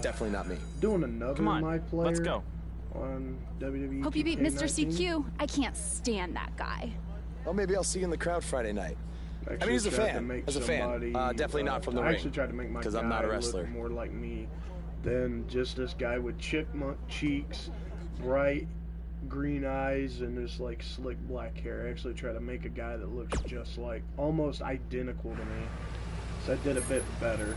Definitely not me. Doing another Come on, My Player. let's go. On WWE. Hope you beat Mr. 2K19. CQ. I can't stand that guy. Well, maybe I'll see you in the crowd Friday night. I mean, he's a fan. As a fan. Definitely not from the ring. I actually tried to make my guy I'm not a wrestler. look more like me than just this guy with chipmunk cheeks, bright green eyes, and this like slick black hair. I actually tried to make a guy that looks just like, almost identical to me. So I did a bit better.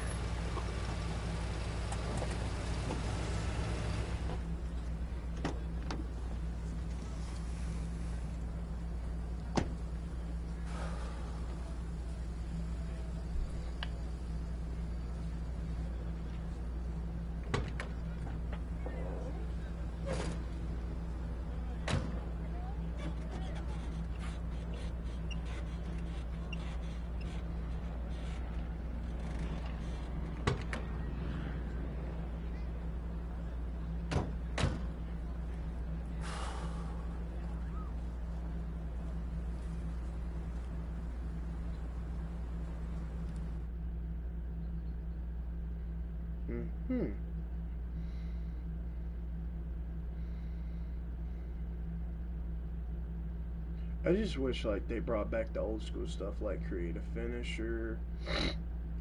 I just wish like they brought back the old school stuff like Create a Finisher.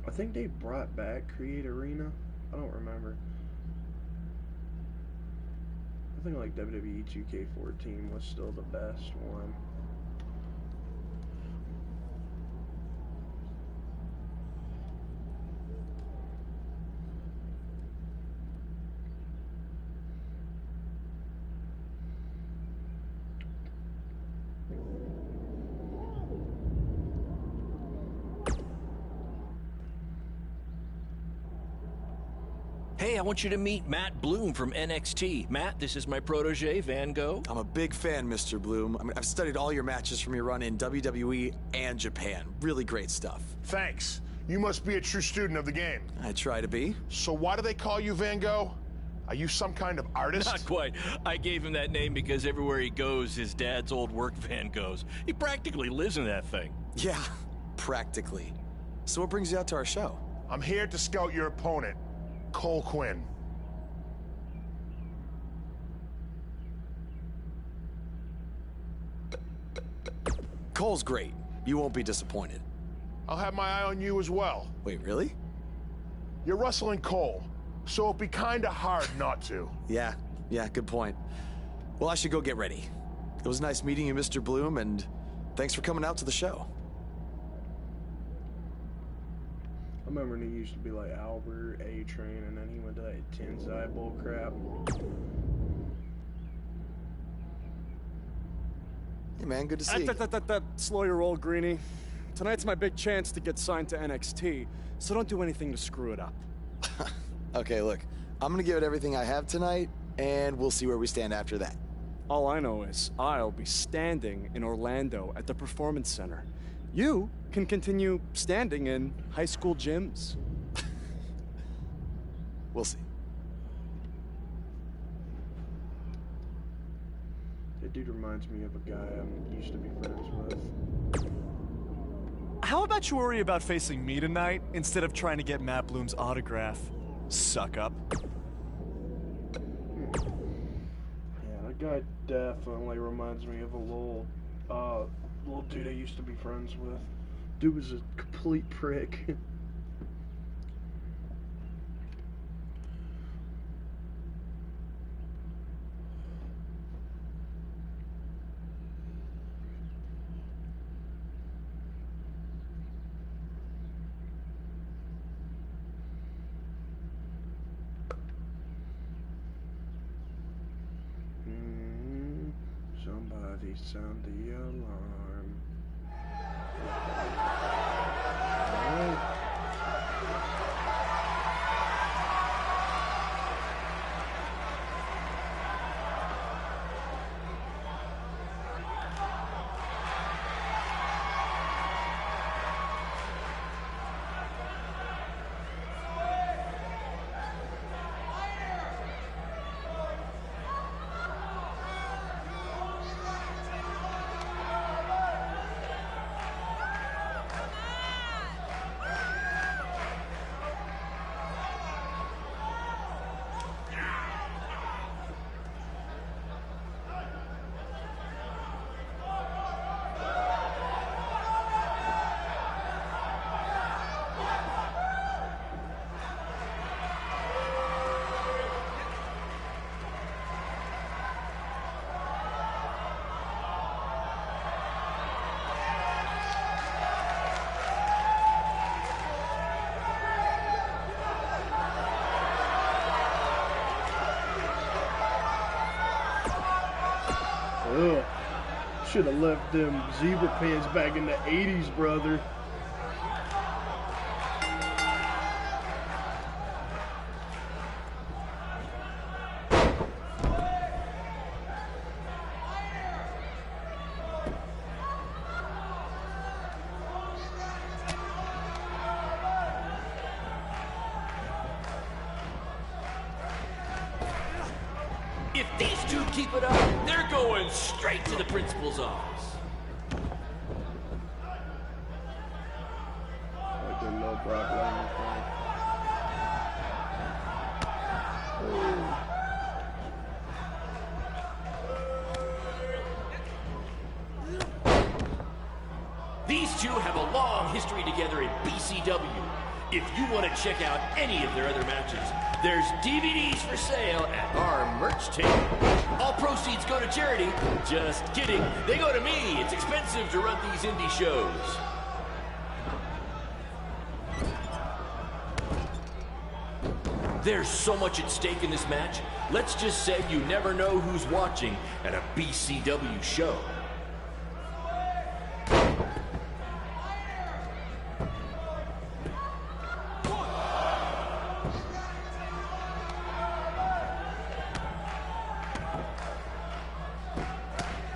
I think they brought back Create Arena. I don't remember. I think like WWE 2K14 was still the best one. Hey, I want you to meet Matt Bloom from NXT. Matt, this is my protege, Van Gogh. I'm a big fan, Mr. Bloom. I mean, I've studied all your matches from your run in WWE and Japan. Really great stuff. Thanks. You must be a true student of the game. I try to be. So why do they call you Van Gogh? Are you some kind of artist? Not quite. I gave him that name because everywhere he goes, his dad's old work van goes. He practically lives in that thing. Yeah, practically. So what brings you out to our show? I'm here to scout your opponent, Cole Quinn. Cole's great. You won't be disappointed. I'll have my eye on you as well. Wait, really? You're wrestling Cole, so it'd be kinda hard not to. Yeah, good point. Well, I should go get ready. It was nice meeting you, Mr. Bloom, and thanks for coming out to the show. I remember when he used to be like Albert, A-Train, and then he went to that Tensai bull crap. Hey man, good to see you. Slow your roll, Greenie. Tonight's my big chance to get signed to NXT, so don't do anything to screw it up. Okay, look, I'm gonna give it everything I have tonight, and we'll see where we stand after that. All I know is I'll be standing in Orlando at the Performance Center. You can continue standing in high school gyms. We'll see. That dude reminds me of a guy I used to be friends with. How about you worry about facing me tonight instead of trying to get Matt Bloom's autograph? Suck up. Yeah, that guy definitely reminds me of a little dude I used to be friends with. Dude was a complete prick. Somebody sound the alarm. Alright. Ugh. Should have left them zebra pants back in the 80s, brother. If these two keep it up, they're going straight to the principal's office. I didn't know Brock Lesnar thing. These two have a long history together in BCW. If you want to check out any of their other matches, there's DVDs for sale at our merch table. All proceeds go to charity. Just kidding. They go to me. It's expensive to run these indie shows. There's so much at stake in this match. Let's just say you never know who's watching at a BCW show.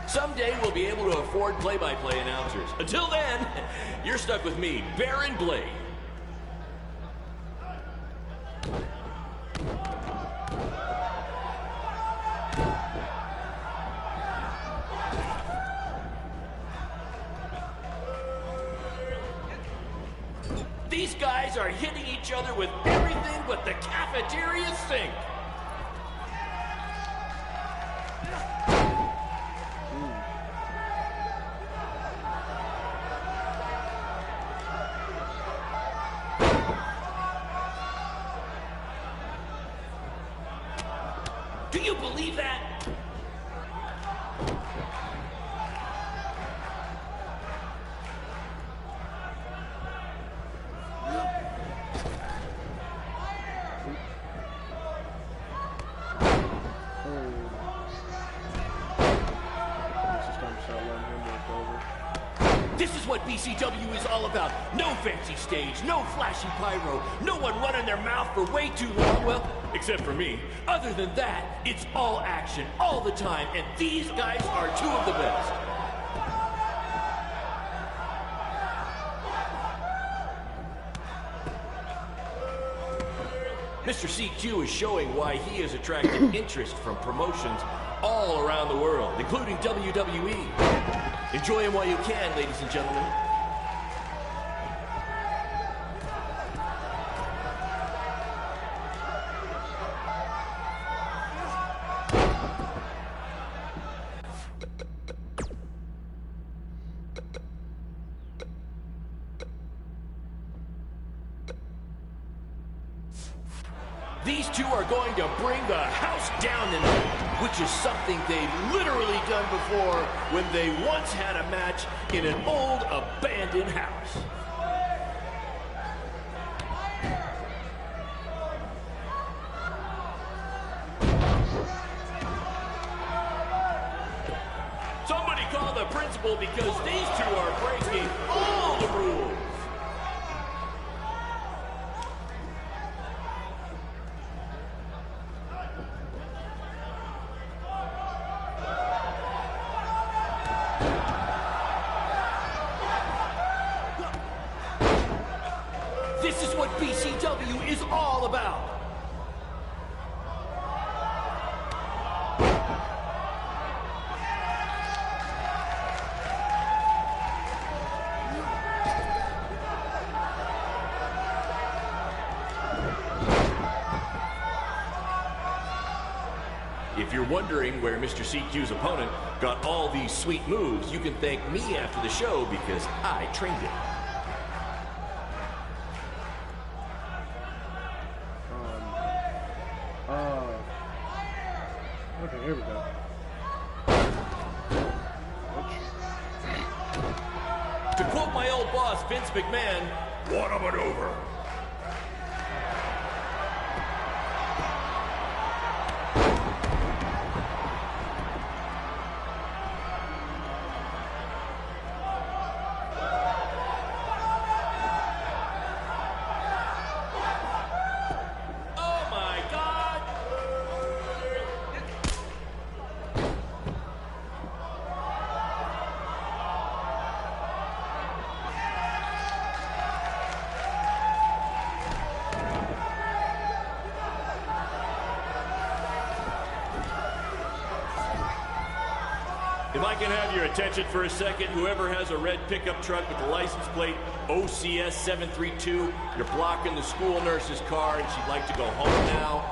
Someday we'll be able to afford play-by-play announcers. Until then, you're stuck with me, Baron Blade. These guys are hitting each other with everything but the cafeteria sink. Do you believe that? This is what BCW is all about. No fancy stage, no flashy pyro, no one running their mouth for way too long. Well, except for me. Other than that, it's all action, all the time, and these guys are two of the best. Mr. CQ is showing why he has attracted interest from promotions all around the world, including WWE. Enjoy him while you can, ladies and gentlemen. These two are going to bring the house down tonight, which is something they've literally done before when they once had a match in an old abandoned house. Somebody call the principal because these two are breaking all the rules. This is what BCW is all about. If you're wondering where Mr. CQ's opponent got all these sweet moves, you can thank me after the show because I trained him. Okay, here we go. To quote my old boss, Vince McMahon, what a maneuver. If I can have your attention for a second, whoever has a red pickup truck with the license plate OCS 732, you're blocking the school nurse's car and she'd like to go home now.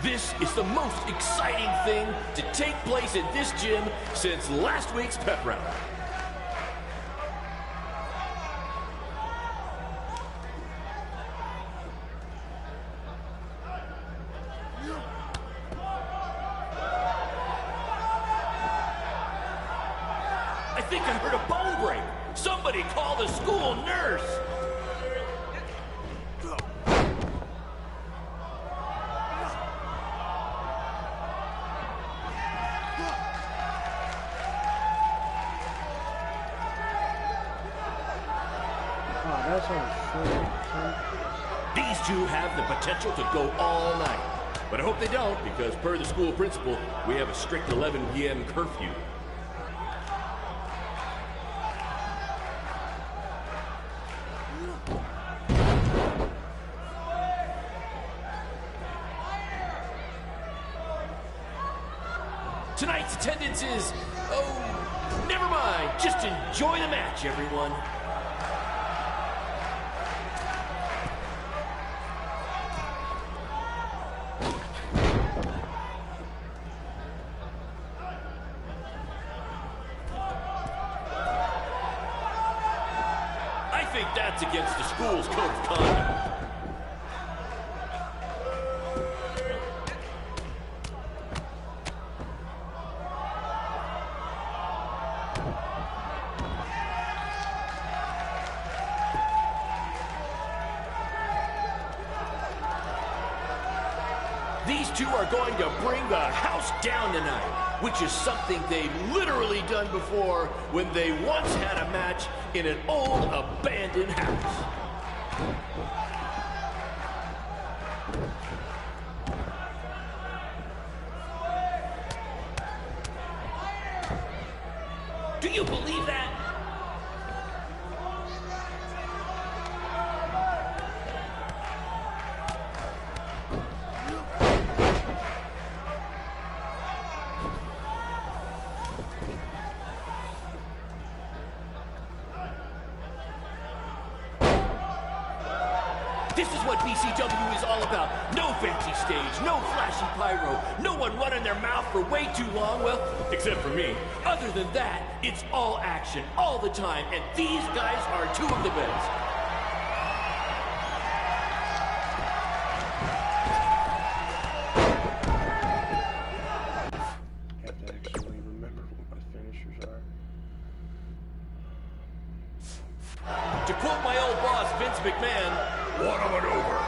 This is the most exciting thing to take place in this gym since last week's pep rally. I think I heard a bone break. Somebody call the school nurse. These two have the potential to go all night. But I hope they don't, because per the school principal, we have a strict 11 p.m. curfew. Tonight's attendance is, oh, never mind. Just enjoy the match, everyone. I think that's against the school's code of conduct. These two are going to bring the house down tonight, which is something they've literally done before when they once had a match in an old abandoned house. Do you believe that? This is what BCW is all about. No fancy stage, no flashy pyro, no one running their mouth for way too long, well, except for me. Other than that, it's all action, all the time, and these guys are two of the best. I have to actually remember what my finishers are. To quote my old boss, Vince McMahon, one of it over.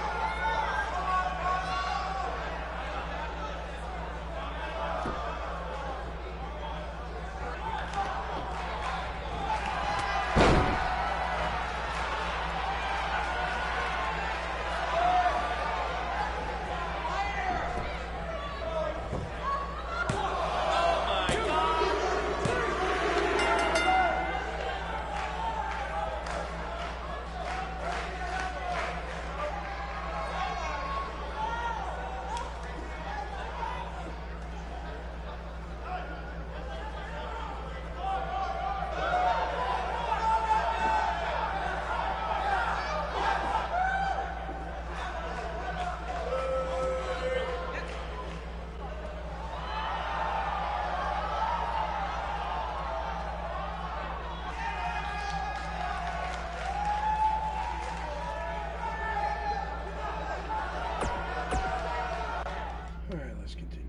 Alright, let's continue.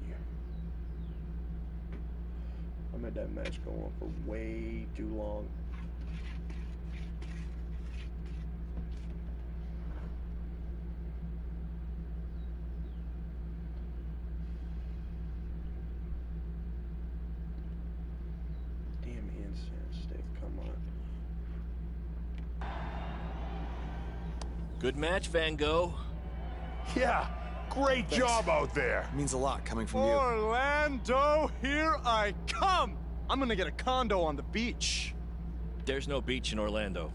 I made that match go on for way too long. Damn incense stick, come on. Good match, Van Gogh. Yeah, great job out there. It means a lot coming from you. Orlando, here I come! I'm gonna get a condo on the beach. There's no beach in Orlando.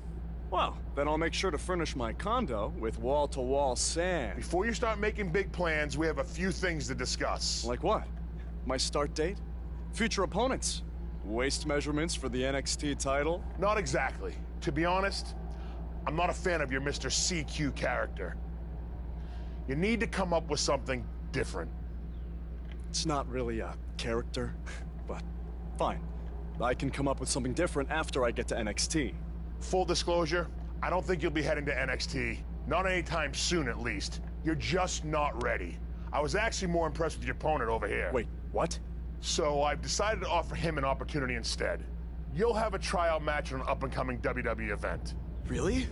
Well, then I'll make sure to furnish my condo with wall-to-wall sand. Before you start making big plans, we have a few things to discuss. Like what? My start date? Future opponents? Waist measurements for the NXT title? Not exactly. To be honest, I'm not a fan of your Mr. CQ character. You need to come up with something different. It's not really a character, but fine. I can come up with something different after I get to NXT. Full disclosure, I don't think you'll be heading to NXT. Not anytime soon, at least. You're just not ready. I was actually more impressed with your opponent over here. Wait, what? So I've decided to offer him an opportunity instead. You'll have a tryout match on an up-and-coming WWE event. Really?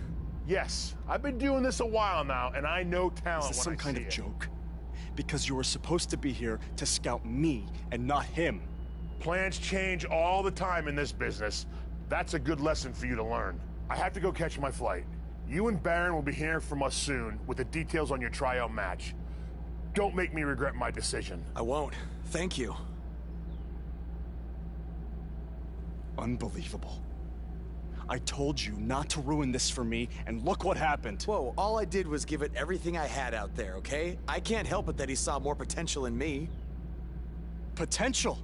Yes, I've been doing this a while now, and I know talent Is this when some kind I see of it. joke? Because you were supposed to be here to scout me and not him. Plans change all the time in this business. That's a good lesson for you to learn. I have to go catch my flight. You and Baron will be hearing from us soon with the details on your tryout match. Don't make me regret my decision. I won't. Thank you. Unbelievable. I told you not to ruin this for me, and look what happened. Whoa, all I did was give it everything I had out there, okay? I can't help it that he saw more potential in me. Potential?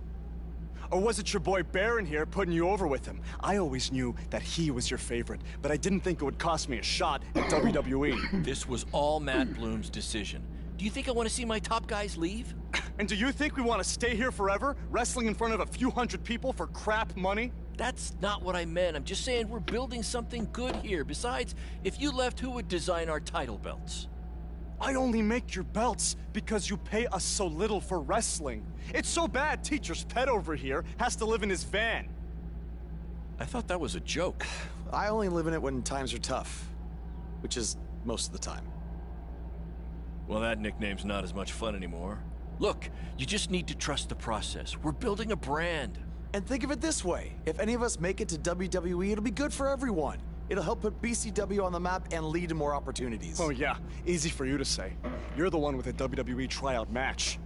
Or was it your boy Baron here putting you over with him? I always knew that he was your favorite, but I didn't think it would cost me a shot at WWE. This was all Matt Bloom's decision. Do you think I want to see my top guys leave? And do you think we want to stay here forever, wrestling in front of a few hundred people for crap money? That's not what I meant. I'm just saying we're building something good here. Besides, if you left, who would design our title belts? I only make your belts because you pay us so little for wrestling. It's so bad Teacher's pet over here has to live in his van. I thought that was a joke. I only live in it when times are tough, which is most of the time. Well, that nickname's not as much fun anymore. Look, you just need to trust the process. We're building a brand. And think of it this way, if any of us make it to WWE, it'll be good for everyone. It'll help put BCW on the map and lead to more opportunities. Oh yeah, easy for you to say. You're the one with a WWE tryout match.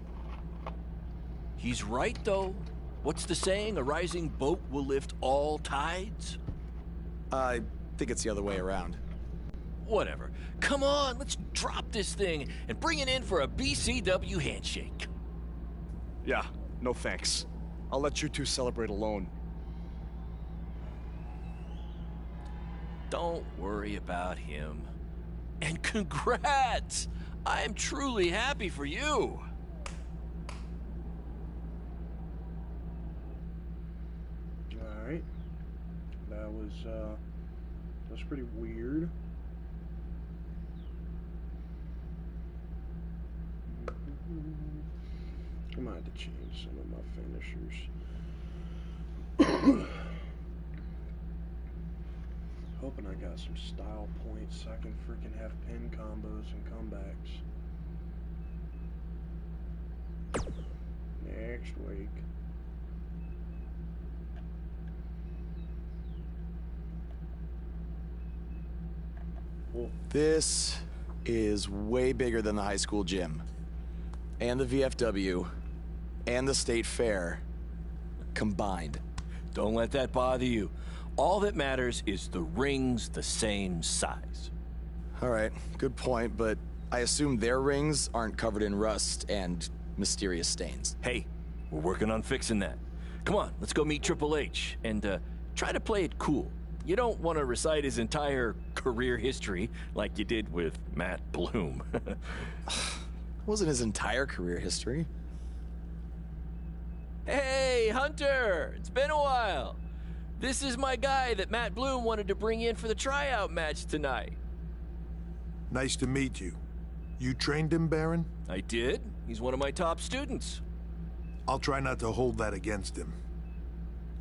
He's right, though. What's the saying? A rising boat will lift all tides? I think it's the other way around. Whatever. Come on, let's drop this thing and bring it in for a BCW handshake. Yeah, no thanks. I'll let you two celebrate alone. Don't worry about him. And congrats! I am truly happy for you. Alright. That was pretty weird. I might have to change some of my finishers. Hoping I got some style points so I can freaking have pin combos and comebacks. Next week. Cool. This is way bigger than the high school gym, and the VFW, and the state fair combined. Don't let that bother you. All that matters is the ring's the same size. All right, good point, but I assume their rings aren't covered in rust and mysterious stains. Hey, we're working on fixing that. Come on, let's go meet Triple H and try to play it cool. You don't want to recite his entire career history like you did with Matt Bloom. Wasn't his entire career history. Hey, Hunter! It's been a while. This is my guy that Matt Bloom wanted to bring in for the tryout match tonight. Nice to meet you. You trained him, Baron? I did. He's one of my top students. I'll try not to hold that against him.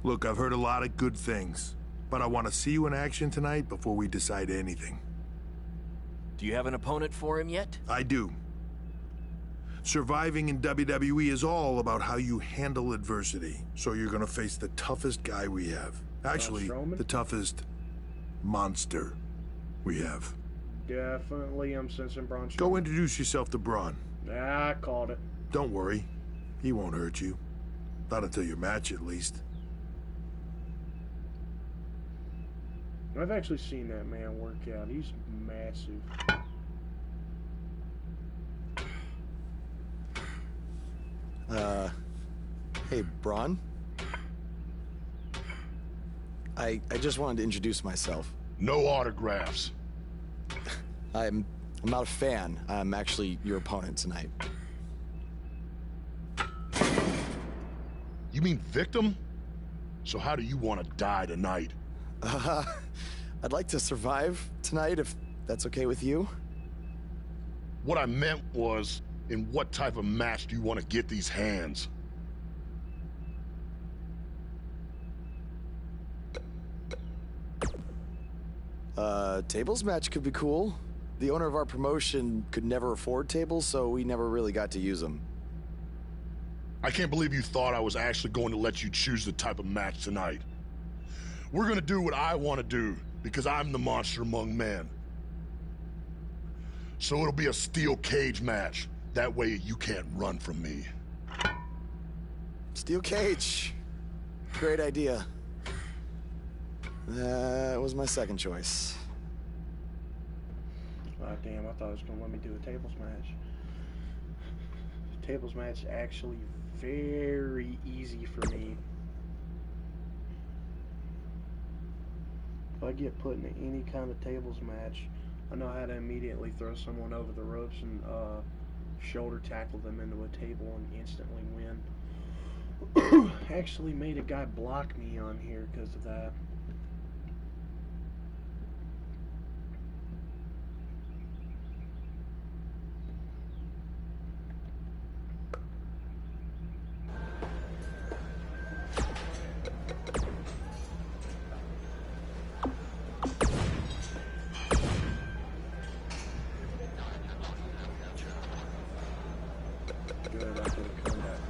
Look, I've heard a lot of good things, but I want to see you in action tonight before we decide anything. Do you have an opponent for him yet? I do. Surviving in WWE is all about how you handle adversity, so you're gonna face the toughest guy we have. Actually, Strowman? the toughest monster we have. Definitely I'm sensing Braun Strowman. Go introduce yourself to Braun. I called it. Don't worry. He won't hurt you. Not until your match, at least. I've actually seen that man work out. He's massive. Hey, Braun? I just wanted to introduce myself. No autographs. I'm not a fan. I'm actually your opponent tonight. You mean victim? So how do you want to die tonight? I'd like to survive tonight, if that's okay with you. What I meant was, in what type of match do you want to get these hands? Tables match could be cool. The owner of our promotion could never afford tables, so we never really got to use them. I can't believe you thought I was actually going to let you choose the type of match tonight. We're gonna do what I want to do, because I'm the monster among men. So it'll be a steel cage match. That way you can't run from me. Steel cage. Great idea. That was my second choice. Oh, damn, I thought it was going to let me do a tables match. Tables match is actually very easy for me. If I get put into any kind of tables match, I know how to immediately throw someone over the ropes and shoulder tackle them into a table and instantly win. Actually made a guy block me on here because of that. Good, I could have come back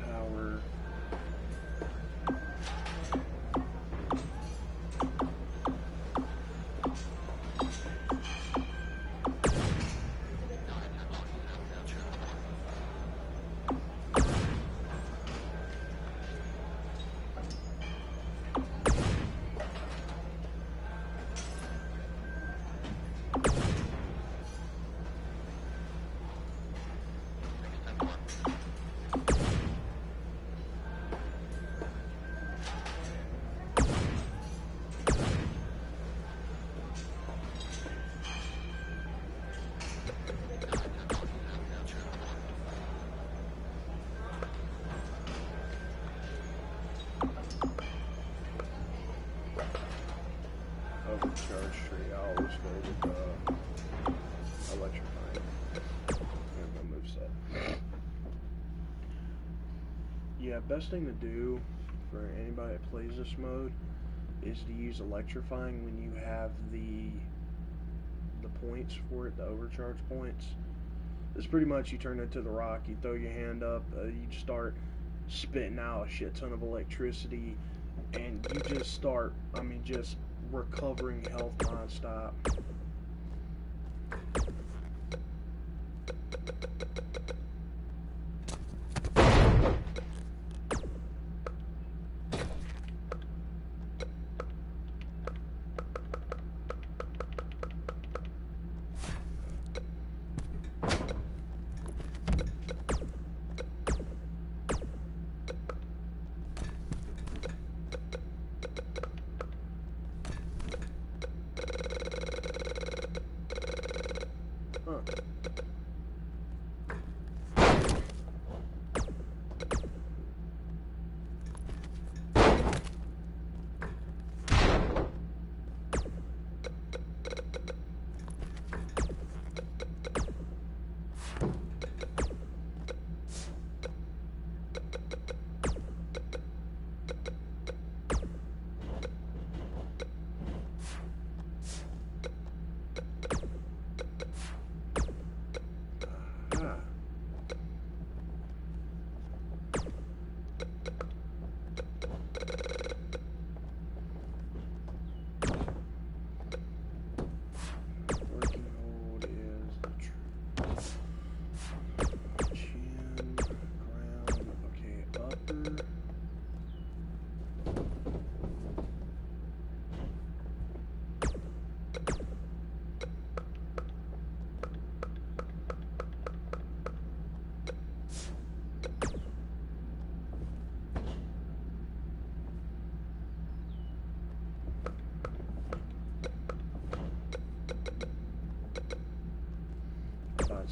power. Overcharge tree. I always go with electrifying. And my moveset. Yeah, best thing to do for anybody that plays this mode is to use electrifying when you have the points for it, the overcharge points. It's pretty much you turn into the Rock, you throw your hand up, you start spitting out a shit ton of electricity, and you just start, I mean, just recovering health non-stop.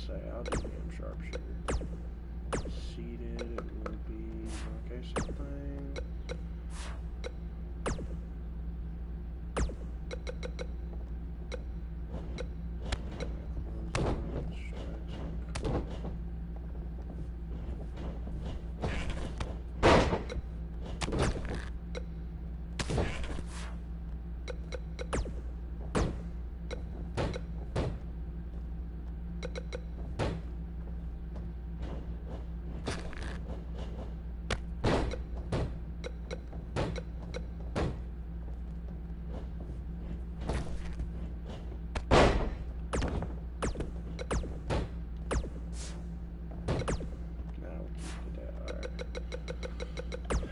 say, I'll do damn sharpshooter. Seated, it will be, okay, same thing.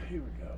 Here we go.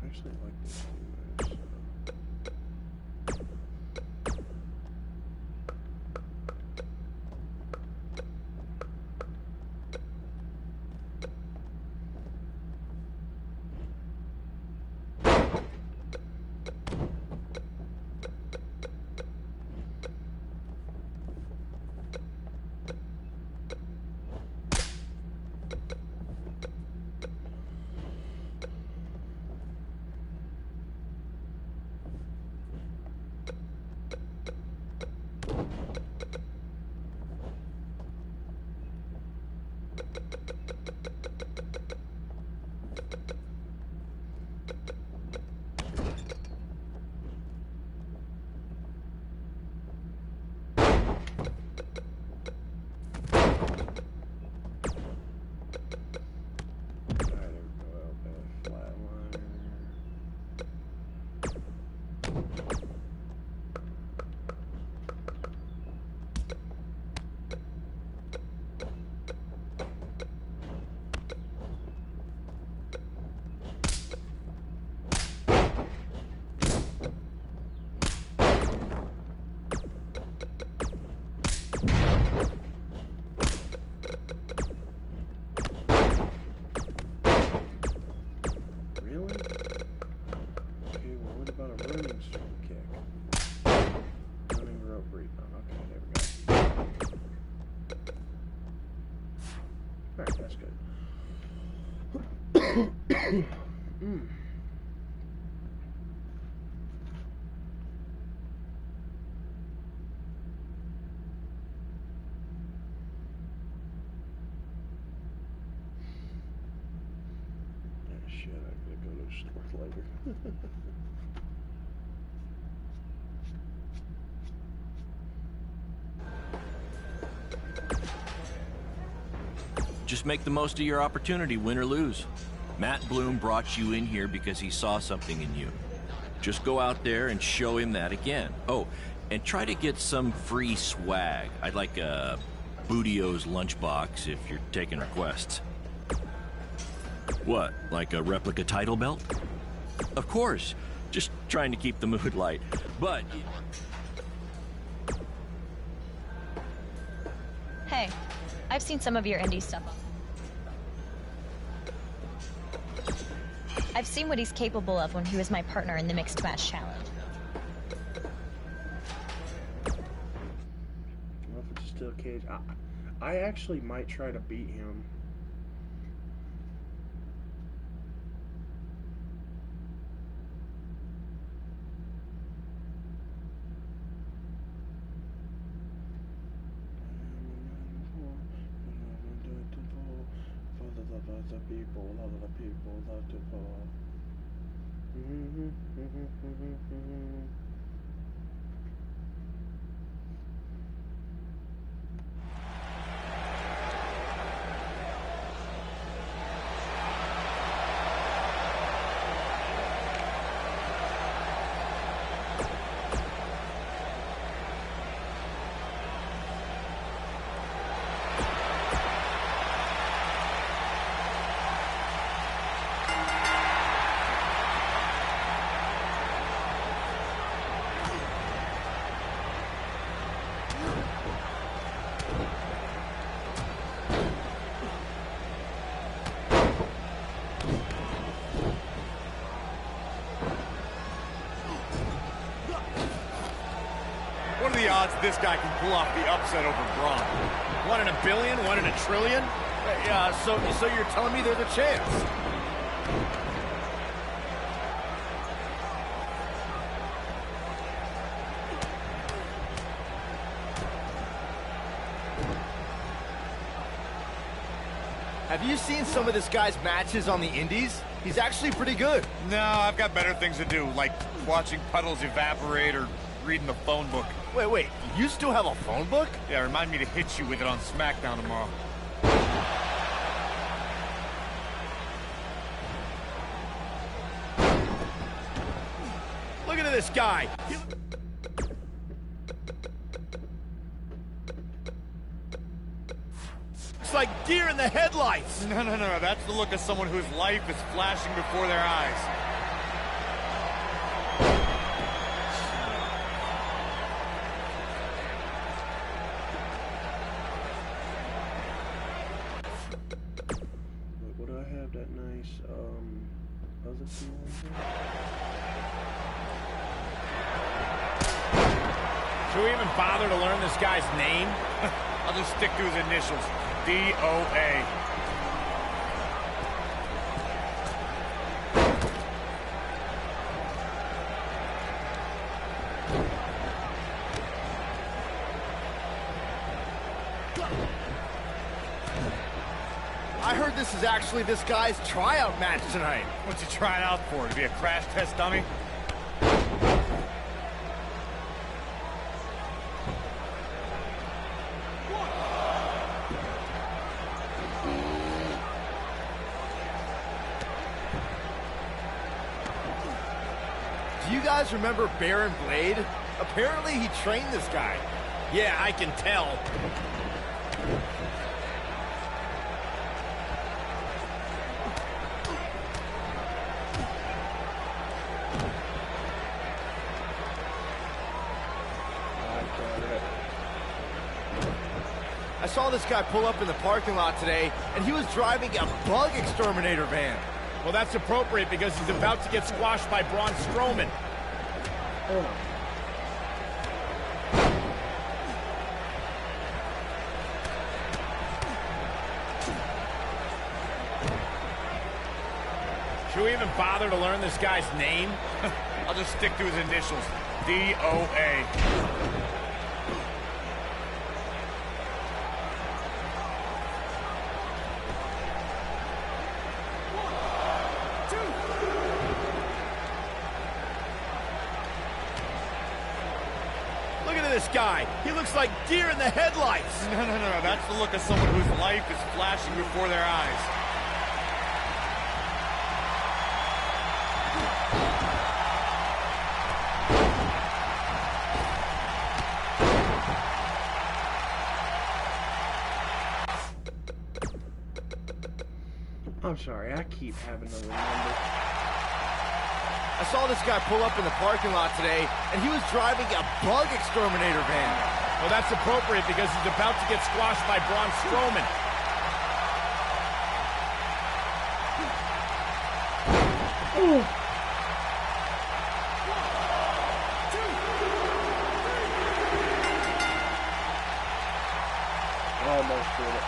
Actually, I like these two moves. Alright, that's good. Shit, I gotta go to the store later. Just make the most of your opportunity, win or lose. Matt Bloom brought you in here because he saw something in you. Just go out there and show him that again. Oh, and try to get some free swag. I'd like a Bootio's lunchbox if you're taking requests. What, like a replica title belt? Of course, just trying to keep the mood light. But... Hey, I've seen some of your indie stuff. I've seen what he's capable of when he was my partner in the Mixed Match Challenge. Well, if it's still a cage, I actually might try to beat him. The people, all of the people love to fall. odds this guy can pull off the upset over Braun? 1 in a billion? 1 in a trillion? Yeah, so you're telling me there's a chance? Have you seen some of this guy's matches on the indies? He's actually pretty good. No, I've got better things to do, like watching puddles evaporate or reading the phone book. Wait, you still have a phone book? Yeah, remind me to hit you with it on SmackDown tomorrow. Look at this guy. It's like deer in the headlights. No. That's the look of someone whose life is flashing before their eyes. Wait, would I have that nice, other two on here? Should we even bother to learn this guy's name? I'll just stick to his initials. D-O-A. I heard this is actually this guy's tryout match tonight. What's he trying out for? To be a crash test dummy? Do you guys remember Baron Blade? Apparently he trained this guy. Yeah, I can tell. I saw this guy pull up in the parking lot today, and he was driving a bug exterminator van. Well, that's appropriate because he's about to get squashed by Braun Strowman. Oh. Should we even bother to learn this guy's name? I'll just stick to his initials. D-O-A. This guy, he looks like deer in the headlights. No. That's the look of someone whose life is flashing before their eyes. I'm sorry, I keep having to remember. I saw this guy pull up in the parking lot today, and he was driving a bug exterminator van. Well, that's appropriate because he's about to get squashed by Braun Strowman. Ooh. Almost did it.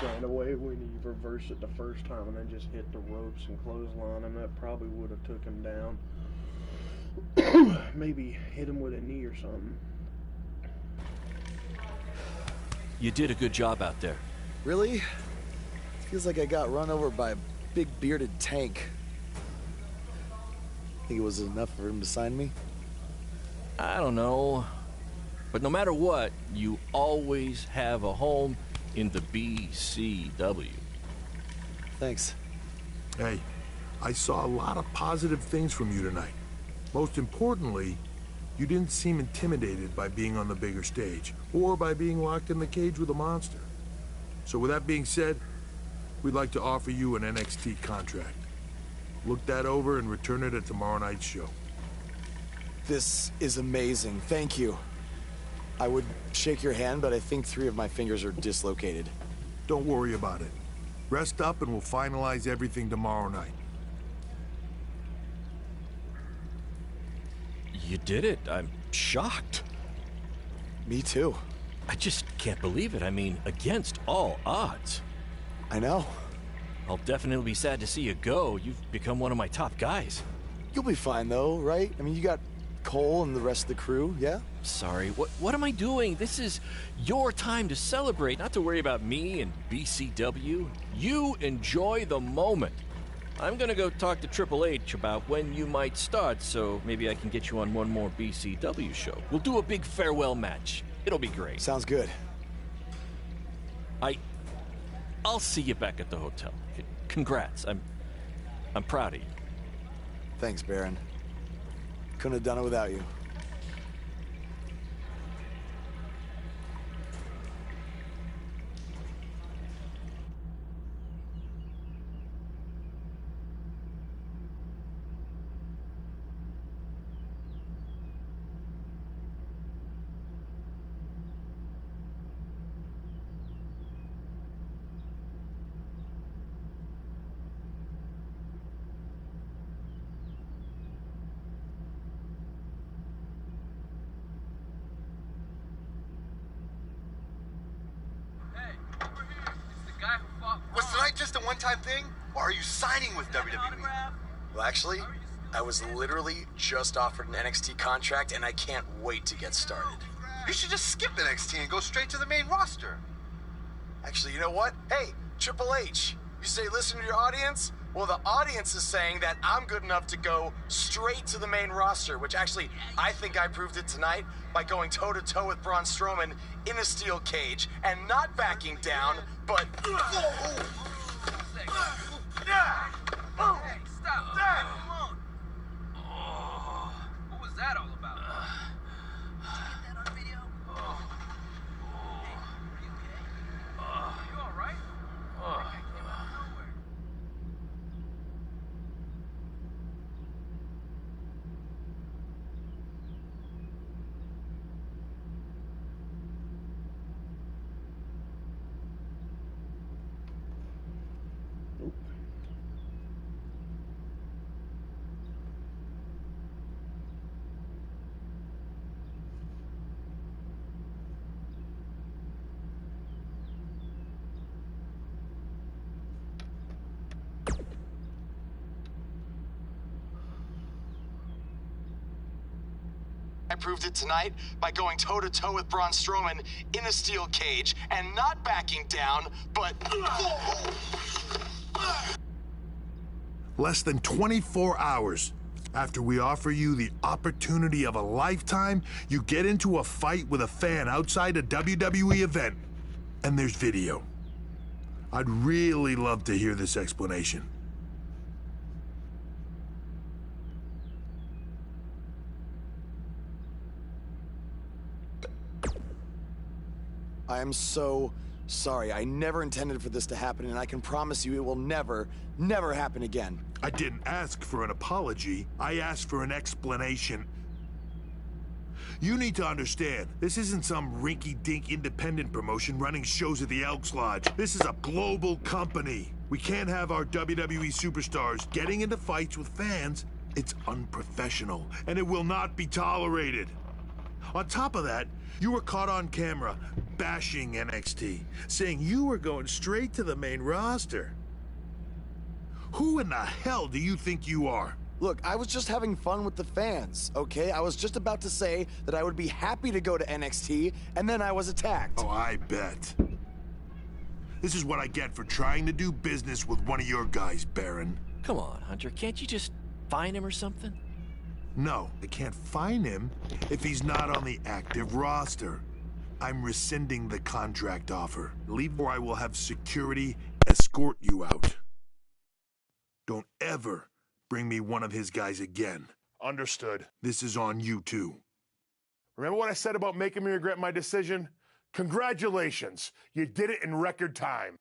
Right away when he reversed it the first time and then just hit the ropes and clothesline him. That probably would have took him down. Maybe hit him with a knee or something. You did a good job out there. Really? Feels like I got run over by a big bearded tank. Think it was enough for him to sign me? I don't know. But no matter what, you always have a home in the BCW. Thanks. Hey, I saw a lot of positive things from you tonight. Most importantly, you didn't seem intimidated by being on the bigger stage, or by being locked in the cage with a monster. So with that being said, we'd like to offer you an NXT contract. Look that over and return it at tomorrow night's show. This is amazing. Thank you. I would shake your hand, but I think 3 of my fingers are dislocated. Don't worry about it. Rest up and we'll finalize everything tomorrow night. You did it. I'm shocked. Me too. I just can't believe it. I mean, against all odds. I know. I'll definitely be sad to see you go. You've become one of my top guys. You'll be fine though, right? I mean, you got Cole and the rest of the crew, yeah? Sorry, what am I doing? This is your time to celebrate, not to worry about me and BCW. You enjoy the moment. I'm gonna go talk to Triple H about when you might start, so maybe I can get you on one more BCW show. We'll do a big farewell match. It'll be great. Sounds good. I'll see you back at the hotel. Congrats. I'm proud of you. Thanks, Baron. Couldn't have done it without you. Was tonight just a one-time thing, or are you signing with WWE? Well, actually, I was literally just offered an NXT contract, and I can't wait to get started. You should just skip NXT and go straight to the main roster. Actually, you know what? Hey, Triple H, you say listen to your audience? Well, the audience is saying that I'm good enough to go straight to the main roster, which actually, I think I proved it tonight by going toe-to-toe with Braun Strowman in a steel cage and not backing down, but... Hey, stop. Come on. What was that all about? Did you get that on video? Hey, are you okay? Are you all right? That came out of nowhere. I proved it tonight by going toe-to-toe with Braun Strowman in a steel cage and not backing down, but... Less than 24 hours after we offer you the opportunity of a lifetime, you get into a fight with a fan outside a WWE event, and there's video. I'd really love to hear this explanation. I am so sorry. I never intended for this to happen, and I can promise you it will never, never happen again. I didn't ask for an apology. I asked for an explanation. You need to understand, this isn't some rinky-dink independent promotion running shows at the Elks Lodge. This is a global company. We can't have our WWE superstars getting into fights with fans. It's unprofessional, and it will not be tolerated. On top of that, you were caught on camera bashing NXT, saying you were going straight to the main roster. Who in the hell do you think you are? Look, I was just having fun with the fans, okay? I was just about to say that I would be happy to go to NXT, and then I was attacked. Oh, I bet. This is what I get for trying to do business with one of your guys, Baron. Come on, Hunter, can't you just find him or something? No, I can't find him if he's not on the active roster. I'm rescinding the contract offer. Leave or I will have security escort you out. Don't ever bring me one of his guys again. Understood. This is on you too. Remember what I said about making me regret my decision? Congratulations. You did it in record time.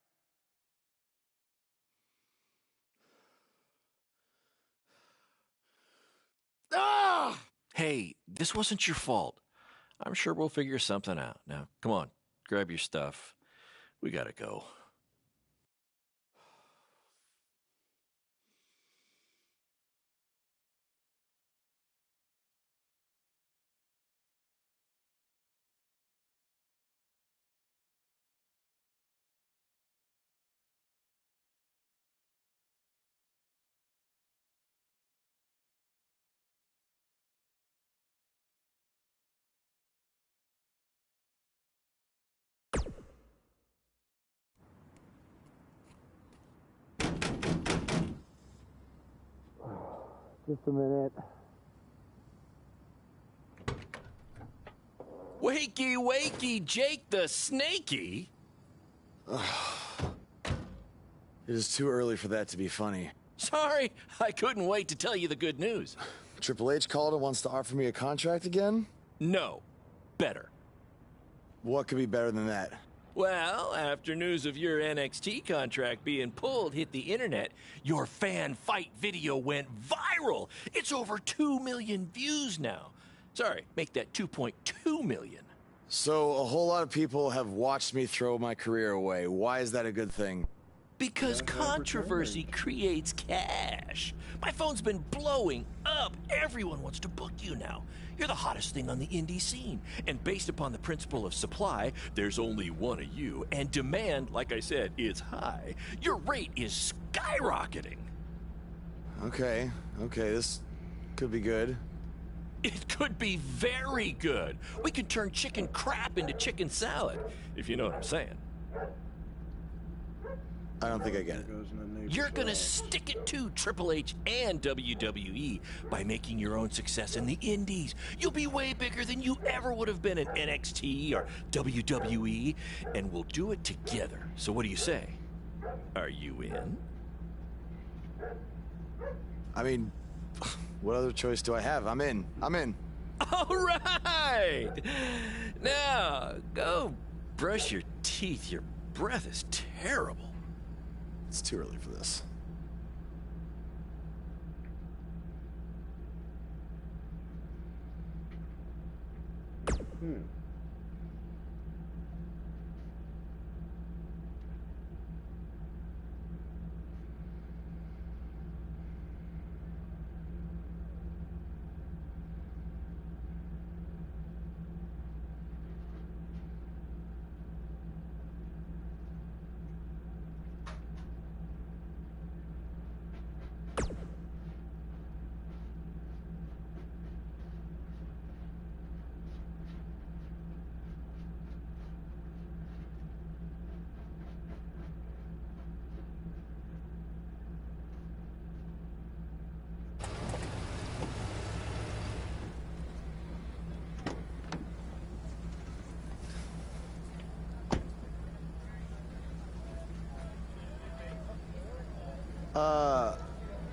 Hey, this wasn't your fault. I'm sure we'll figure something out. Now, come on, grab your stuff. We gotta go. Just a minute. Wakey, wakey, Jake the Snakey! It is too early for that to be funny. Sorry, I couldn't wait to tell you the good news. Triple H called and wants to offer me a contract again? No, better. What could be better than that? Well, after news of your NXT contract being pulled hit the internet, your fan fight video went viral. It's over 2 million views now. Sorry, make that 2.2 million. So a whole lot of people have watched me throw my career away. Why is that a good thing? Because controversy creates cash. My phone's been blowing up. Everyone wants to book you now. You're the hottest thing on the indie scene. And based upon the principle of supply, there's only one of you. And demand, like I said, is high. Your rate is skyrocketing. Okay, this could be good. It could be very good. We could turn chicken crap into chicken salad, if you know what I'm saying. I don't think I get it. You're gonna stick it to Triple H and WWE by making your own success in the indies. You'll be way bigger than you ever would have been in NXT or WWE, and we'll do it together. So what do you say? Are you in? I mean, what other choice do I have? I'm in. All right! Now, go brush your teeth. Your breath is terrible. It's too early for this.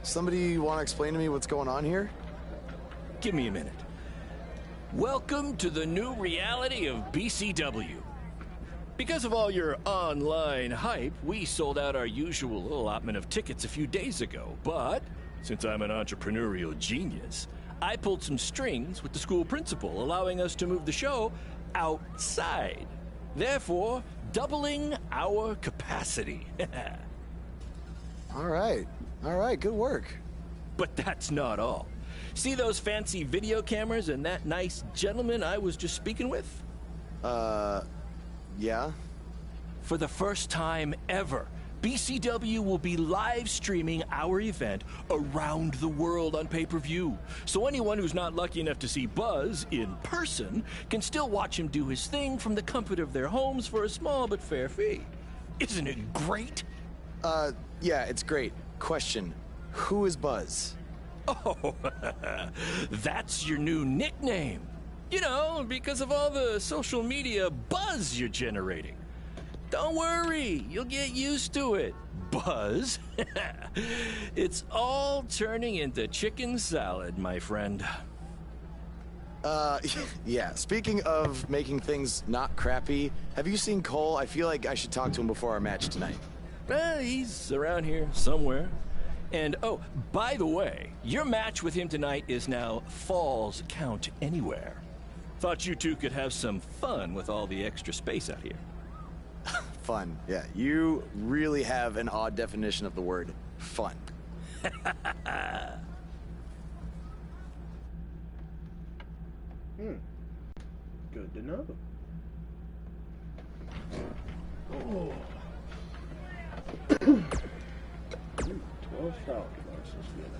Somebody want to explain to me what's going on here? Give me a minute. Welcome to the new reality of BCW. Because of all your online hype, we sold out our usual allotment of tickets a few days ago. But since I'm an entrepreneurial genius, I pulled some strings with the school principal, allowing us to move the show outside, therefore doubling our capacity. All right, good work. But that's not all. See those fancy video cameras and that nice gentleman I was just speaking with? Yeah? For the first time ever, BCW will be live streaming our event around the world on pay-per-view. So anyone who's not lucky enough to see Buzz in person can still watch him do his thing from the comfort of their homes for a small but fair fee. Isn't it great? Yeah, it's great. Question, who is Buzz? Oh, that's your new nickname. You know, because of all the social media buzz you're generating. Don't worry, you'll get used to it. Buzz? It's all turning into chicken salad, my friend. Yeah, speaking of making things not crappy, have you seen Cole? I feel like I should talk to him before our match tonight. He's around here somewhere. And oh, by the way, your match with him tonight is now Falls Count Anywhere. Thought you two could have some fun with all the extra space out here. Fun, yeah. You really have an odd definition of the word fun. Good to know. Oh. 12 Falcon Arts, let's get it.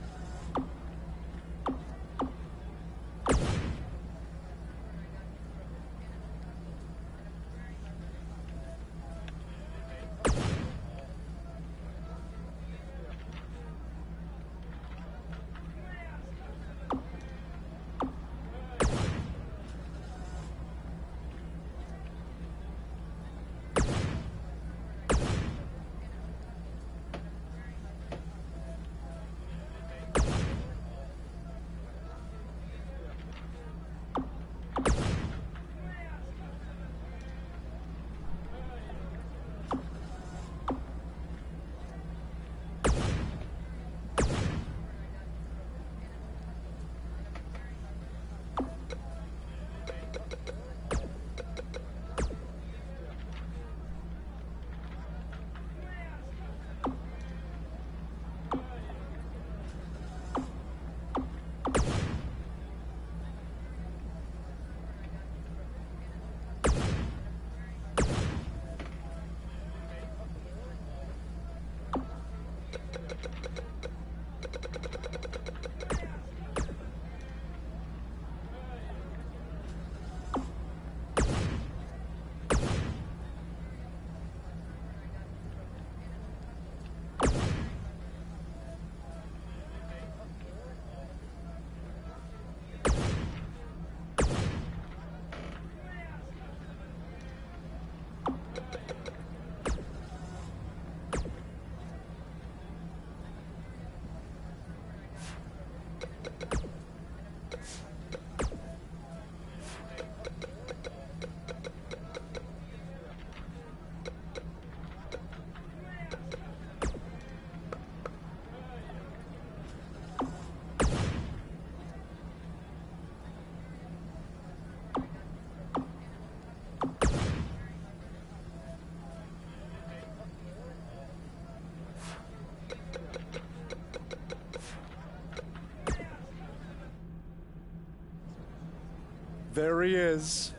There he is.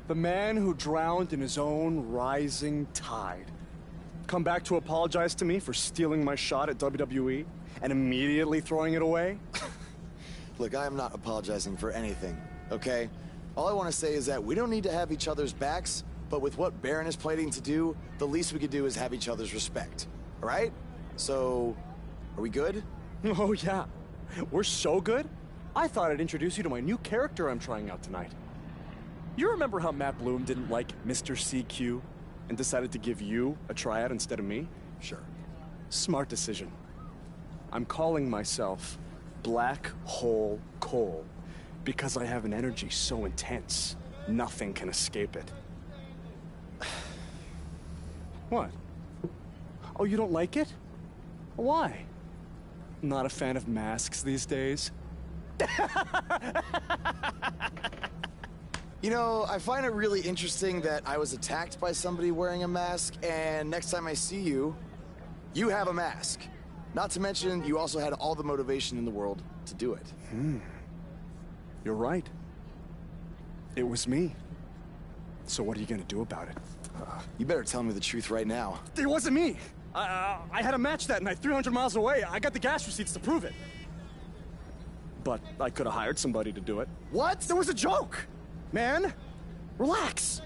The man who drowned in his own rising tide. Come back to apologize to me for stealing my shot at WWE and immediately throwing it away? Look, I am not apologizing for anything, okay? All I want to say is that we don't need to have each other's backs, but with what Baron is planning to do, the least we could do is have each other's respect. All right? So, are we good? Oh, yeah. We're so good? I thought I'd introduce you to my new character I'm trying out tonight. You remember how Matt Bloom didn't like Mr. CQ and decided to give you a tryout instead of me? Sure. Smart decision. I'm calling myself Black Hole Cole because I have an energy so intense, nothing can escape it. What? Oh, you don't like it? Why? Not a fan of masks these days? You know, I find it really interesting that I was attacked by somebody wearing a mask, and next time I see you, you have a mask. Not to mention, you also had all the motivation in the world to do it. You're right. It was me. So what are you gonna do about it? You better tell me the truth right now. It wasn't me! I had a match that night, 300 miles away. I got the gas receipts to prove it. But I could have hired somebody to do it. What? There was a joke! Man, relax.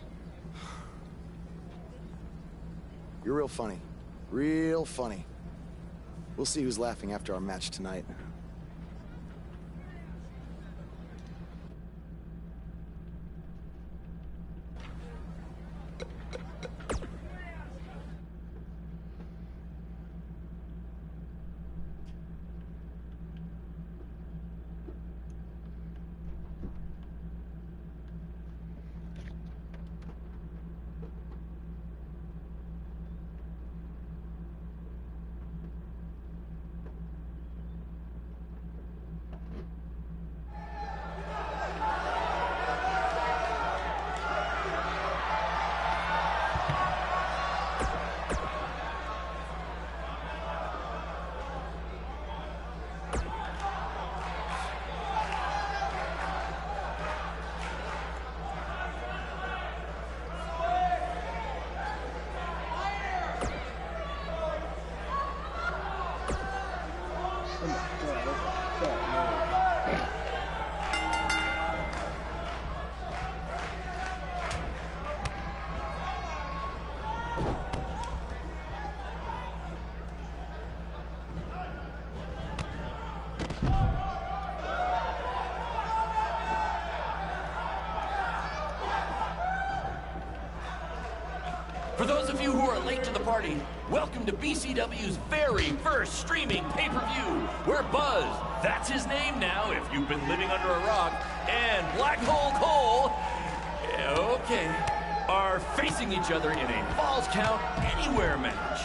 You're real funny. Real funny. We'll see who's laughing after our match tonight. Oh my god, that's a fat nose. For those of you who are late to the party, welcome to BCW's very first streaming pay-per-view, where Buzz, that's his name now if you've been living under a rock, and Black Hole Cole, okay, are facing each other in a Falls Count Anywhere match.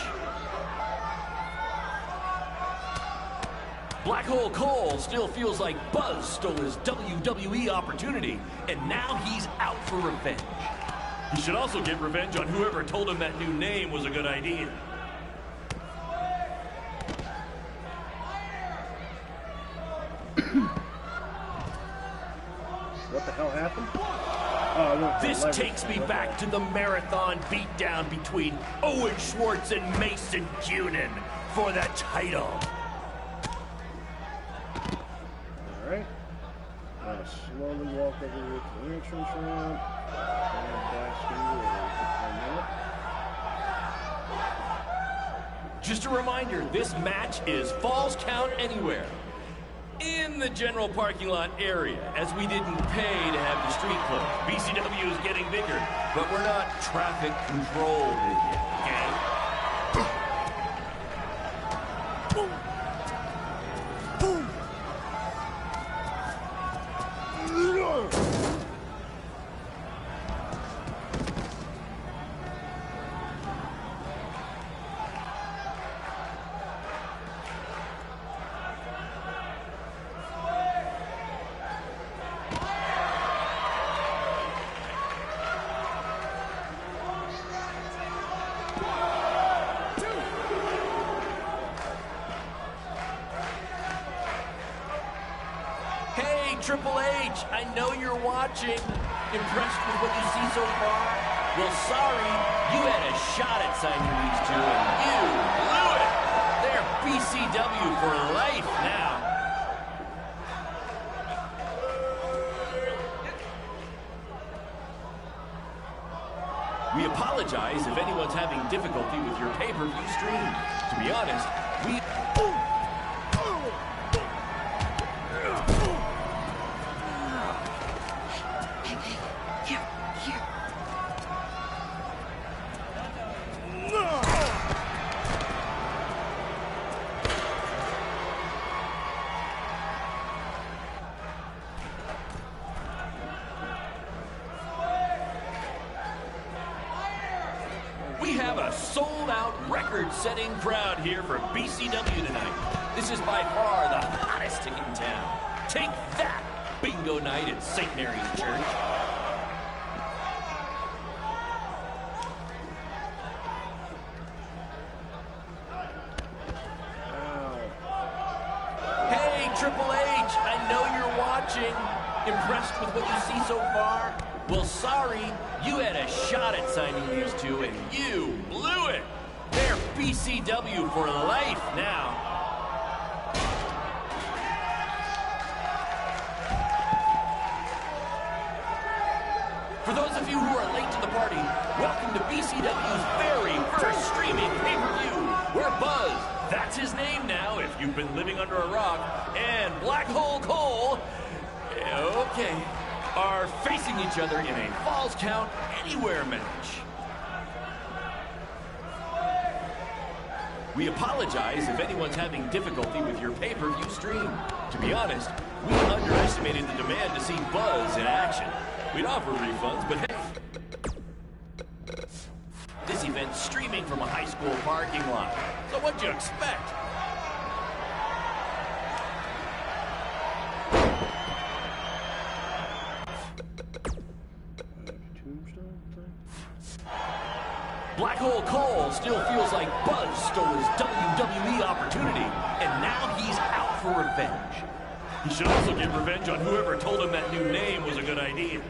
Black Hole Cole still feels like Buzz stole his WWE opportunity, and now he's out for revenge. He should also get revenge on whoever told him that new name was a good idea. What the hell happened? Oh, this takes me back to the marathon beatdown between Owen Schwartz and Mason Cunin for the title. Alright. Now slowly walk over here to the entrance ramp. Just a reminder, this match is Falls Count Anywhere. In the general parking lot area, as we didn't pay to have the street closed. BCW is getting bigger, but we're not traffic controlled yet, okay? Triple H, I know you're watching. Impressed with what you see so far? Well, sorry, you had a shot at signing these two, and you blew it. They're BCW for life now. We apologize if anyone's having difficulty with your pay-per-view stream. To be honest, we... record-setting crowd here for BCW tonight. This is by far the hottest ticket in town. Take that, bingo night at St. Mary's Church. Hey, Triple H, I know you're watching. Impressed with what you see so far? Well, sorry, you had a shot at signing these two, and you blew it. They're BCW for life now. For those of you who are late to the party, welcome to BCW's very first streaming pay-per-view, where Buzz, that's his name now if you've been living under a rock, and Black Hole Cole, okay, are facing each other in a Falls Count Anywhere match. We apologize if anyone's having difficulty with your pay-per-view stream. To be honest, we underestimated the demand to see Buzz in action. We'd offer refunds, but hey, this event's streaming from a high school parking lot. So what'd you expect? Black Hole Cole still feels like Buzz stole his WWE opportunity, and now he's out for revenge. He should also get revenge on whoever told him that new name was a good idea.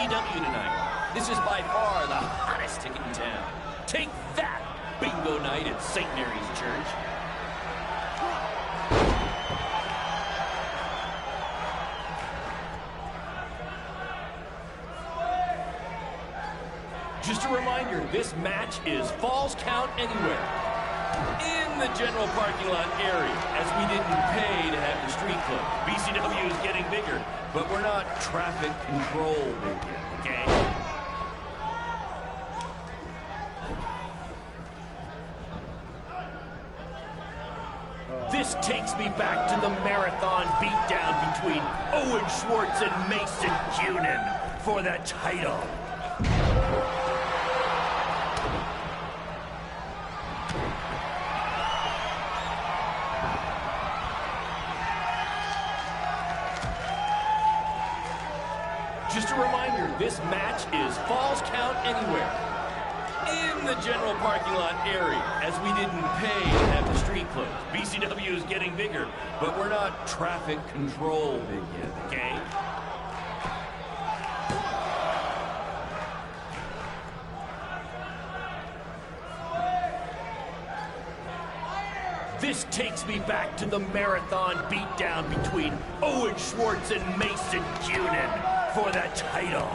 BCW tonight. This is by far the hottest ticket in town. Take that, bingo night at St. Mary's Church. Just a reminder, this match is Falls Count Anywhere in the general parking lot area, as we didn't pay to have the street closed. BCW is getting bigger, but we're not traffic control big yet, okay? This takes me back to the marathon beatdown between Owen Schwartz and Mason Cunin for the title. Just a reminder, this match is Falls Count Anywhere in the general parking lot area, as we didn't pay to have the street closed. BCW is getting bigger, but we're not traffic control big yet, okay? This takes me back to the marathon beatdown between Owen Schwartz and Mason Cunin for the title.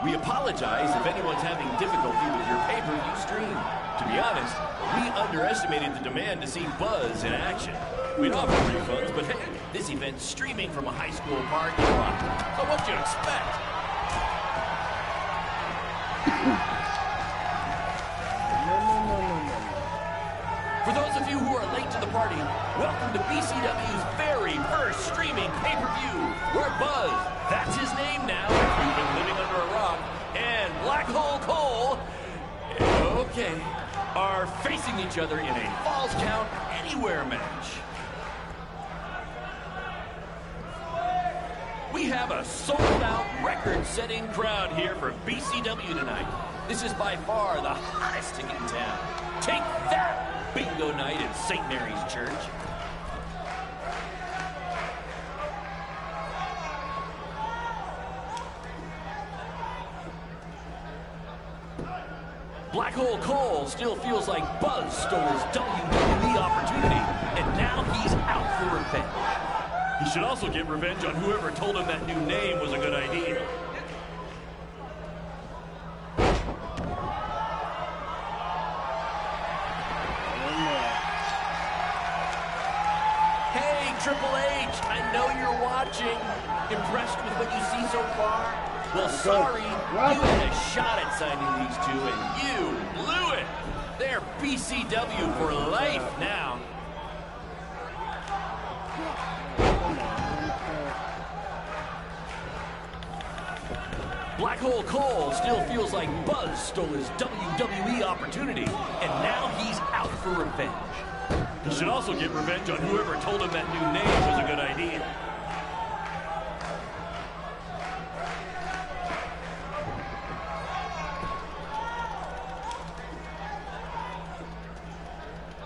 We apologize if anyone's having difficulty with your pay-per-view stream. To be honest, we underestimated the demand to see Buzz in action. We'd offer refunds, but hey, this event's streaming from a high school parking lot. So what you expect? For those of you who are late to the party, welcome to BCW's very first streaming pay-per-view, where Buzz, that's his name now, we've been living under a rock, and Black Hole Cole, okay, are facing each other in a Falls Count Anywhere match. We have a sold-out, record-setting crowd here for BCW tonight. This is by far the hottest ticket in town. Take that, bingo night at St. Mary's Church. Black Hole Cole still feels like Buzz stole his WWE opportunity, and now he's out for revenge. He should also get revenge on whoever told him that new name was a good idea. Hey, Triple H, I know you're watching. Impressed with what you see so far? Well, sorry, you had a shot at signing these two, and you blew it. They're BCW for life now. Black Hole Cole still feels like Buzz stole his WWE opportunity, and now he's out for revenge. He should also get revenge on whoever told him that new name was a good idea.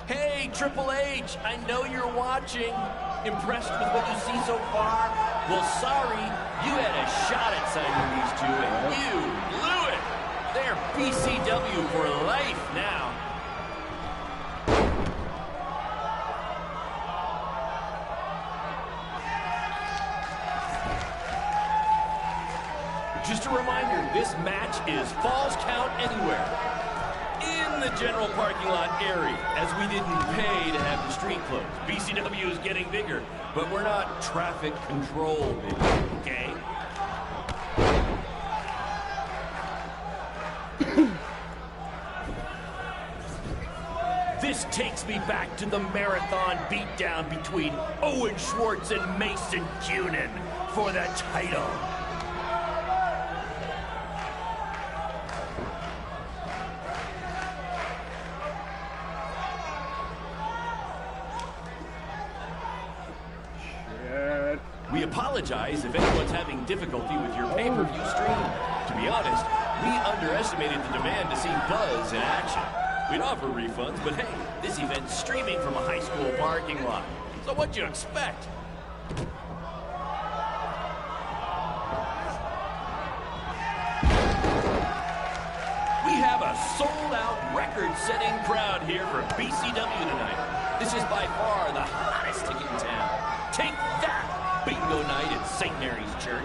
Hey, Triple H, I know you're watching. Impressed with what you see so far? Well, sorry, you had a shot at signing these two, and you blew it. They're BCW for life now. Just a reminder, this match is Falls Count Anywhere in the general parking lot area, as we didn't pay to have the street closed. BCW is getting bigger, but we're not traffic control big, okay? This takes me back to the marathon beatdown between Owen Schwartz and Mason Cunin for the title. We apologize if anyone's having difficulty with your pay-per-view stream. To be honest, we underestimated the demand to see Buzz in action. We'd offer refunds, but hey, this event's streaming from a high school parking lot. So what'd you expect? We have a sold-out, record-setting crowd here for BCW tonight. This is by far the hottest ticket in town. Take that, bingo night at St. Mary's Church.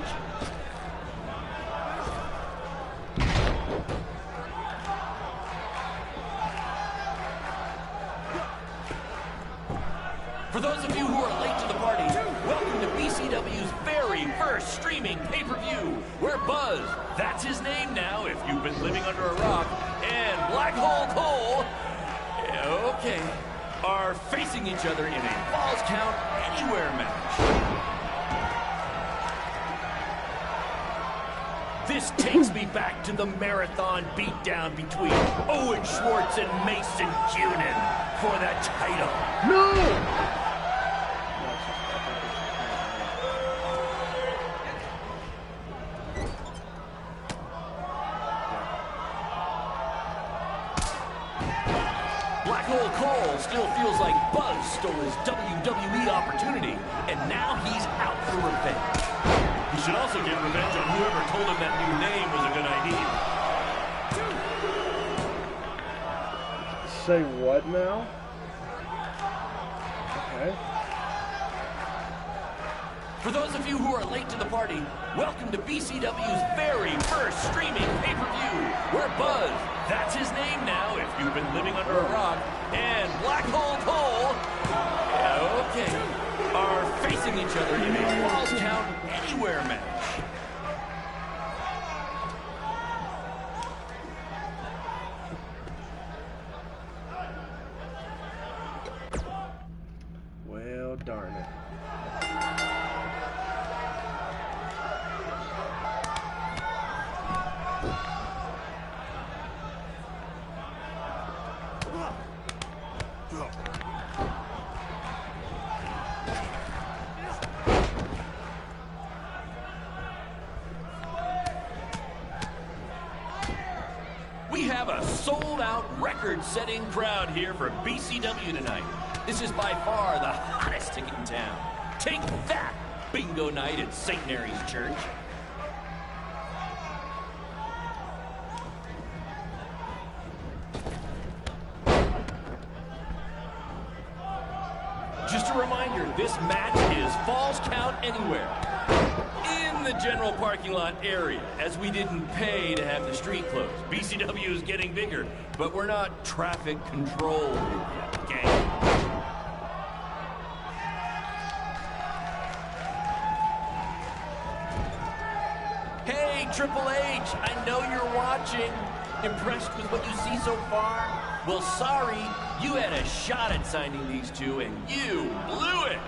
For those of you who are late to the party, welcome to BCW's very first streaming pay-per-view, where Buzz, that's his name now if you've been living under a rock, and Black Hole Cole, okay, are facing each other in a Falls Count Anywhere match. This takes me back to the marathon beatdown between Owen Schwartz and Mason Cunin for the title. No! Black Hole Cole still feels like Buzz stole his WWE opportunity, and now he's out for revenge. He should also get revenge on whoever told him that new name was a good idea. Say what now? Okay. For those of you who are late to the party, welcome to BCW's very first streaming pay-per-view, where Buzz, that's his name now if you've been living under a rock, and Black Hole Cole, okay, are facing each other in a Falls Count Anywhere match. Well, darn it. We have a sold-out, record-setting crowd here for BCW tonight. This is by far the hottest ticket in town. Take that, bingo night at St. Mary's Church. Just a reminder, this match is Falls Count Anywhere. In the general parking lot area, as we didn't pay to have the street closed. BCW is getting bigger, but we're not traffic controlled yet, okay? Hey, Triple H, I know you're watching. Impressed with what you see so far? Well, sorry, you had a shot at signing these two, and you blew it.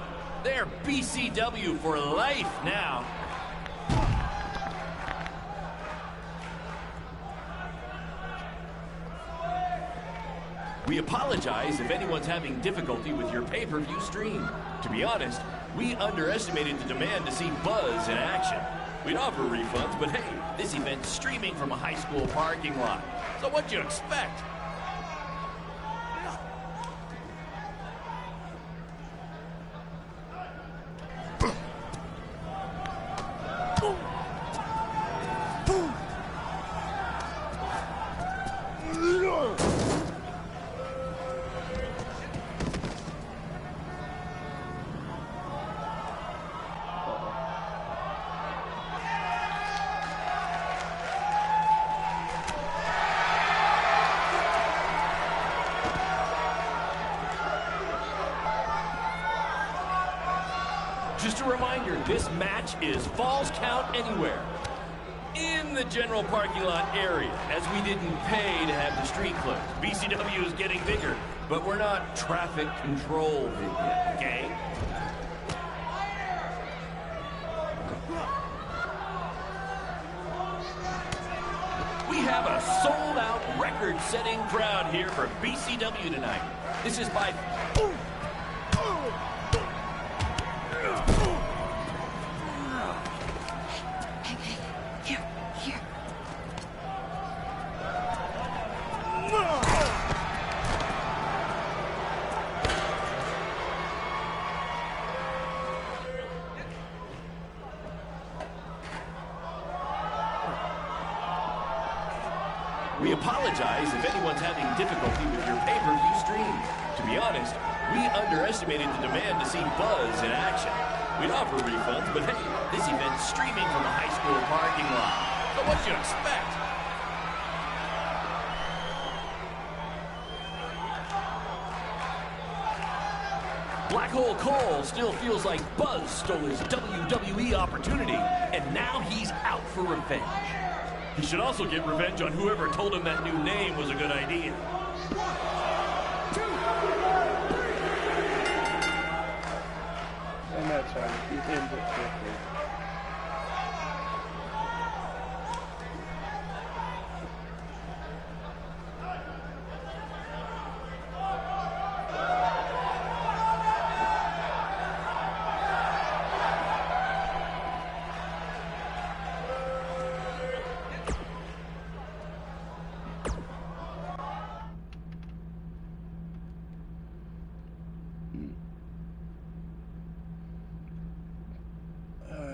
They're BCW for life now. We apologize if anyone's having difficulty with your pay-per-view stream. To be honest, we underestimated the demand to see Buzz in action. We'd offer refunds, but hey, this event's streaming from a high school parking lot. So what'd you expect? Just a reminder, this match is Falls Count Anywhere. In the general parking lot area, as we didn't pay to have the street closed. BCW is getting bigger, but we're not traffic controlled yet, okay? We have a sold-out, record-setting crowd here for BCW tonight. This is by... We apologize if anyone's having difficulty with your pay-per-view stream. To be honest, we underestimated the demand to see Buzz in action. We'd offer refunds, but hey, this event's streaming from a high school parking lot. So what did you expect? Black Hole Cole still feels like Buzz stole his WWE opportunity, and now he's out for revenge. He should also get revenge on whoever told him that new name was a good idea. And that's how he ends it quickly.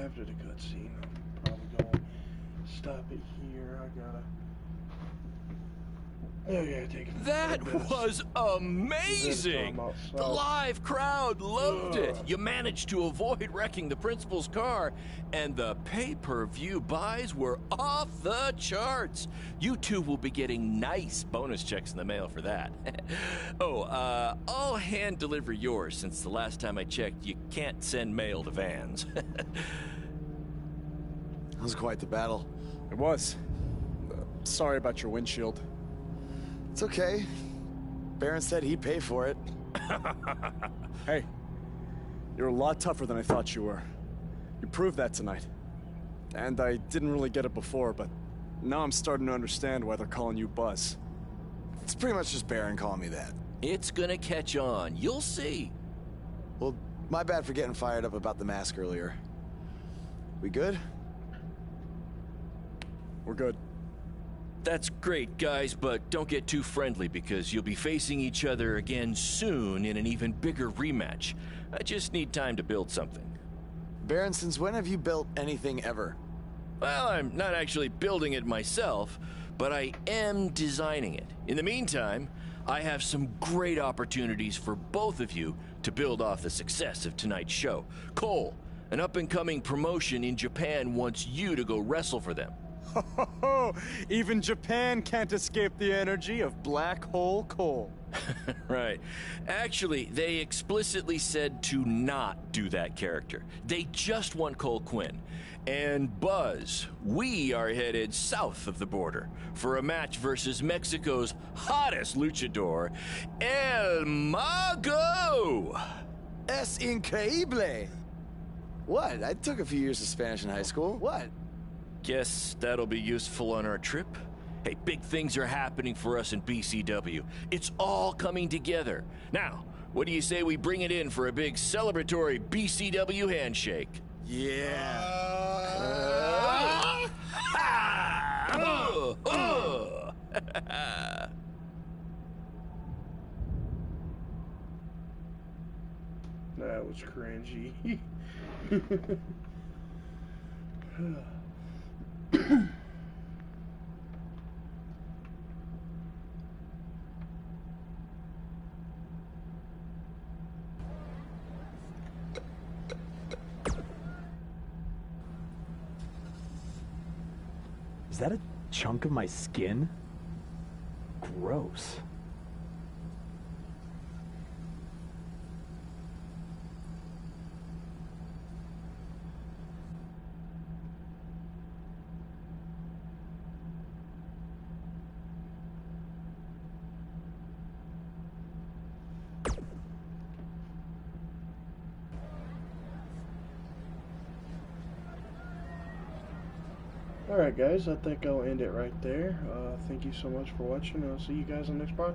After the cutscene, I'm probably gonna stop it here. I gotta take it. That was amazing! The live crowd loved it. You managed to avoid wrecking the principal's car, and the pay-per-view buys were off the charts. You two will be getting nice bonus checks in the mail for that. I'll hand deliver yours, since the last time I checked, you can't send mail to vans. That was quite the battle. It was. Sorry about your windshield. It's okay. Baron said he'd pay for it. Hey, you're a lot tougher than I thought you were. You proved that tonight. And I didn't really get it before, but now I'm starting to understand why they're calling you Buzz. It's pretty much just Baron calling me that. It's gonna catch on. You'll see. Well, my bad for getting fired up about the mask earlier. We good? We're good. That's great, guys, but don't get too friendly because you'll be facing each other again soon in an even bigger rematch. I just need time to build something. Baron, since when have you built anything ever? Well, I'm not actually building it myself, but I am designing it. In the meantime, I have some great opportunities for both of you to build off the success of tonight's show. Cole, an up-and-coming promotion in Japan wants you to go wrestle for them. Even Japan can't escape the energy of Black Hole Cole. Right. Actually, they explicitly said to not do that character. They just want Cole Quinn. And Buzz, we are headed south of the border for a match versus Mexico's hottest luchador, El Mago! Es increíble! What? I took a few years of Spanish in high school. What? Guess that'll be useful on our trip. Hey, big things are happening for us in BCW. It's all coming together. Now, what do you say we bring it in for a big celebratory BCW handshake? Yeah. That was cringy. Is that a chunk of my skin? Gross. Alright guys, I think I'll end it right there. Thank you so much for watching. I'll see you guys on the next podcast.